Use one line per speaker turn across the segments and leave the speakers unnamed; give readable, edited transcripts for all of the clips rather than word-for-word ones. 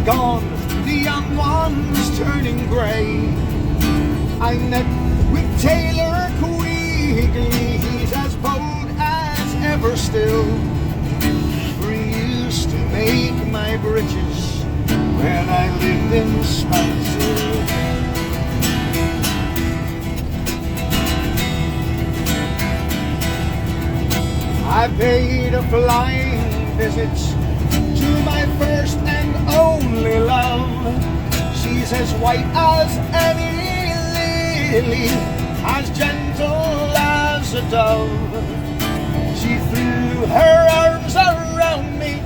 gone, the young ones turning grey. I met with Taylor Quigley, he's as bold as ever still. For he used to make my breeches when I lived in Spencer. I paid a flying visit to my first and only love. She's as white as any lily, as gentle as a dove. She threw her arms around me,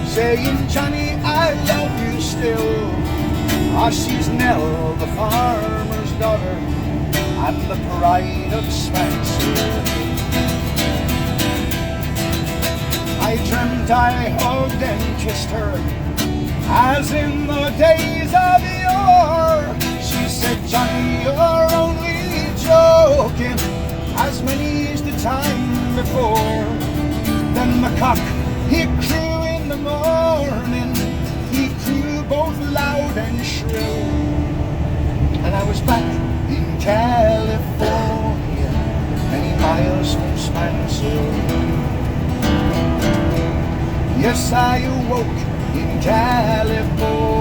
saying, Johnny, I love you still. Ah, she's Nell, the farmer's daughter, and the pride of Spencer. I dreamt I hugged and kissed her, as in the days of yore. She said, Johnny, you're only joking, as many's the time before. Then the cock, he crew in the morning, he crew both loud and shrill. And I was back in California, many miles from Spencer. Yes, I awoke in California.